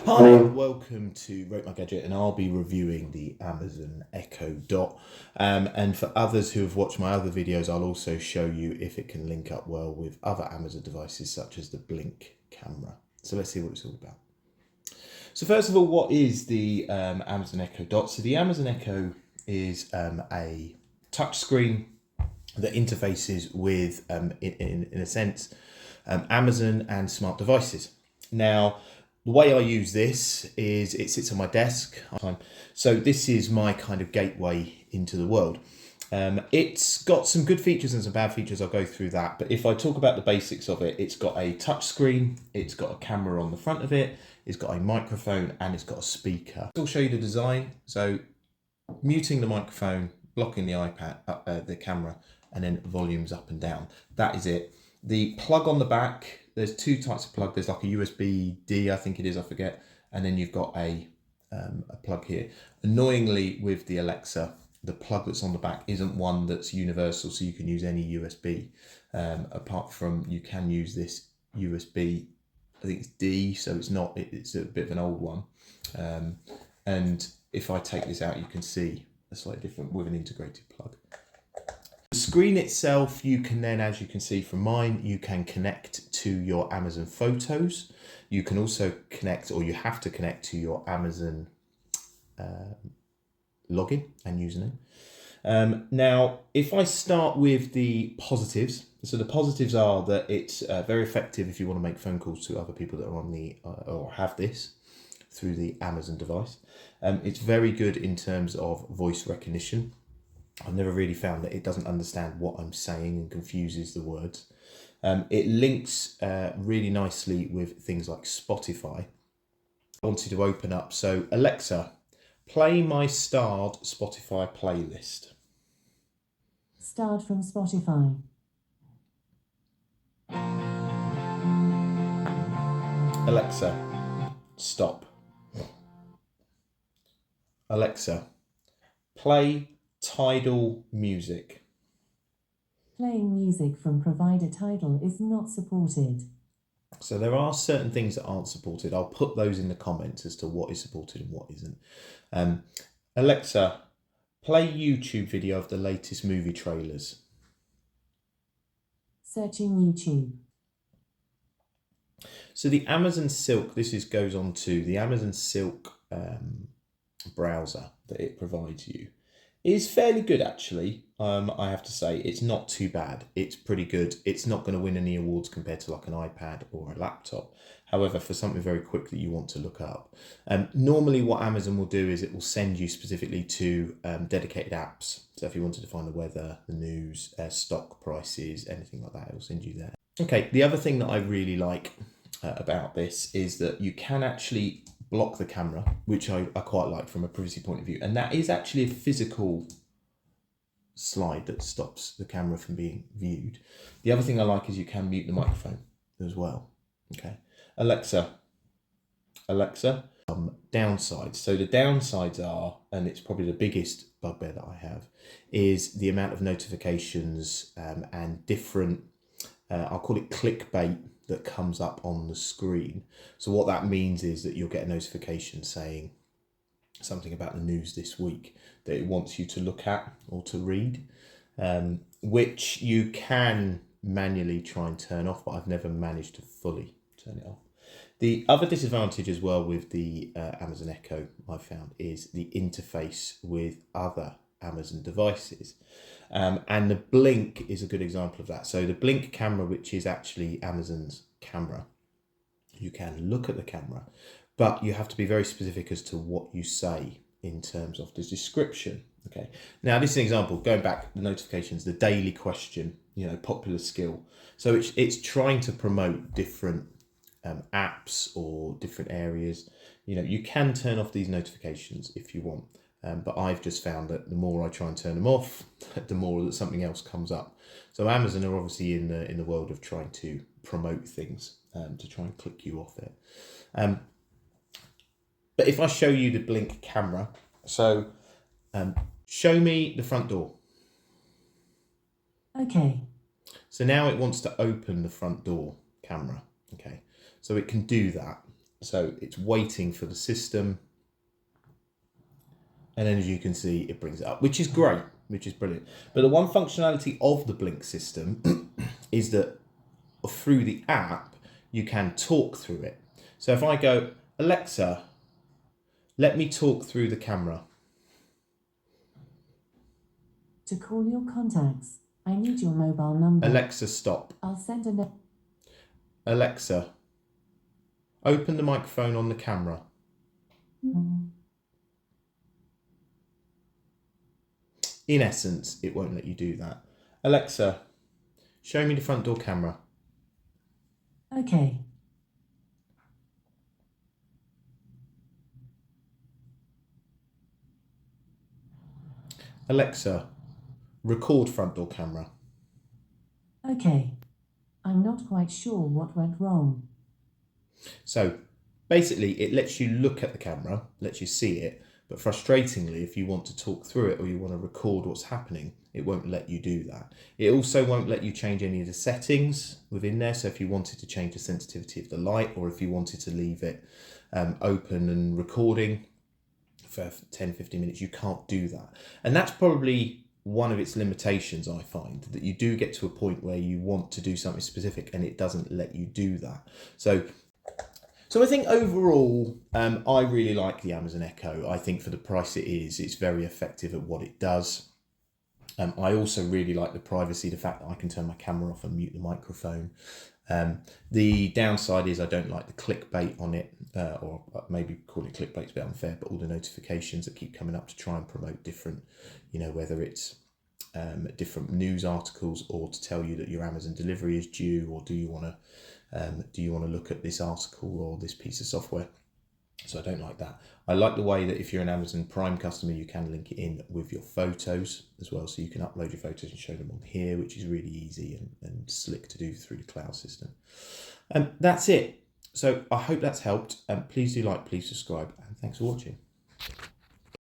Hi and welcome to Rate My Gadget, and I'll be reviewing the Amazon Echo Dot. And for others who have watched my other videos, I'll also show you if it can link up well with other Amazon devices such as the Blink camera. So let's see what it's all about. So first of all, what is the Amazon Echo Dot? So the Amazon Echo is a touchscreen that interfaces with, in a sense, Amazon and smart devices. Now, the way I use this is it sits on my desk. So this is my kind of gateway into the world. It's got some good features and some bad features. I'll go through that. But if I talk about the basics of it, it's got a touch screen, it's got a camera on the front of it, it's got a microphone, and it's got a speaker. I'll show you the design. So muting the microphone, blocking the iPad, the camera, and then volumes up and down. That is it. The plug on the back, there's two types of plug. There's like a USB-D, I think it is, I forget. And then you've got a plug here. Annoyingly, with the Alexa, the plug that's on the back isn't one that's universal, so you can use any USB. Apart from, you can use this USB, I think it's D, so it's a bit of an old one. And if I take this out, you can see a slightly different with an integrated plug. The screen itself, you can then, as you can see from mine, you can connect to your Amazon photos. You can also connect, or you have to connect to your Amazon login and username. Now, if I start with the positives, so the positives are that it's very effective if you want to make phone calls to other people that are on the, or have this through the Amazon device. It's very good in terms of voice recognition. I've never really found that it doesn't understand what I'm saying and confuses the words. It links really nicely with things like Spotify. I wanted to open up, so Alexa, play my starred Spotify playlist. Starred from Spotify. Alexa, stop. Alexa, play Tidal music. Playing music from provider Tidal is not supported. So there are certain things that aren't supported. I'll put those in the comments as to what is supported and what isn't. Alexa, play YouTube video of the latest movie trailers. Searching YouTube. So the Amazon Silk, goes on to the Amazon Silk browser that it provides you, is fairly good actually. I have to say, it's not too bad. It's pretty good. It's not going to win any awards compared to like an iPad or a laptop. However, for something very quick that you want to look up, normally what Amazon will do is it will send you specifically to dedicated apps. So if you wanted to find the weather, the news, stock prices, anything like that, it will send you there. Okay, the other thing that I really like about this is that you can actually block the camera, which I quite like from a privacy point of view. And that is actually a physical slide that stops the camera from being viewed. The other thing I like is you can mute the microphone as well. Okay, Alexa, downsides. So the downsides are, and it's probably the biggest bugbear that I have, is the amount of notifications and different, I'll call it clickbait, that comes up on the screen. So what that means is that you'll get a notification saying something about the news this week that it wants you to look at or to read, which you can manually try and turn off, but I've never managed to fully turn it off. The other disadvantage as well with the Amazon Echo I've found is the interface with other Amazon devices. And the Blink is a good example of that. So the Blink camera, which is actually Amazon's camera, you can look at the camera, but you have to be very specific as to what you say in terms of the description. Okay. Now this is an example, going back, the notifications, the daily question, popular skill. So it's trying to promote different apps or different areas. You can turn off these notifications if you want. But I've just found that the more I try and turn them off, the more that something else comes up. So Amazon are obviously in the world of trying to promote things to try and click you off it. But if I show you the Blink camera, so show me the front door. Okay. So now it wants to open the front door camera. Okay, so it can do that. So it's waiting for the system. And then as you can see, it brings it up, which is great, which is brilliant. But the one functionality of the Blink system is that through the app, you can talk through it. So if I go, Alexa, let me talk through the camera. To call your contacts, I need your mobile number. Alexa, stop. I'll send a note. Alexa, open the microphone on the camera. In essence, it won't let you do that. Alexa, show me the front door camera. Okay. Alexa, record front door camera. Okay. I'm not quite sure what went wrong. So basically, it lets you look at the camera, lets you see it, but frustratingly, if you want to talk through it or you want to record what's happening, it won't let you do that. It also won't let you change any of the settings within there. So if you wanted to change the sensitivity of the light, or if you wanted to leave it open and recording for 10, 15 minutes, you can't do that. And that's probably one of its limitations, I find, that you do get to a point where you want to do something specific and it doesn't let you do that. So I think overall, I really like the Amazon Echo. I think for the price it is, it's very effective at what it does. I also really like the privacy, the fact that I can turn my camera off and mute the microphone. The downside is I don't like the clickbait on it, or maybe call it clickbait's a bit unfair, but all the notifications that keep coming up to try and promote different, whether it's different news articles or to tell you that your Amazon delivery is due, or do you want to look at this article or this piece of software. So I don't like that. I like the way that if you're an Amazon Prime customer, you can link it in with your photos as well. So you can upload your photos and show them on here, which is really easy and slick to do through the cloud system. And that's it. So I hope that's helped. Please do like, please subscribe, and thanks for watching.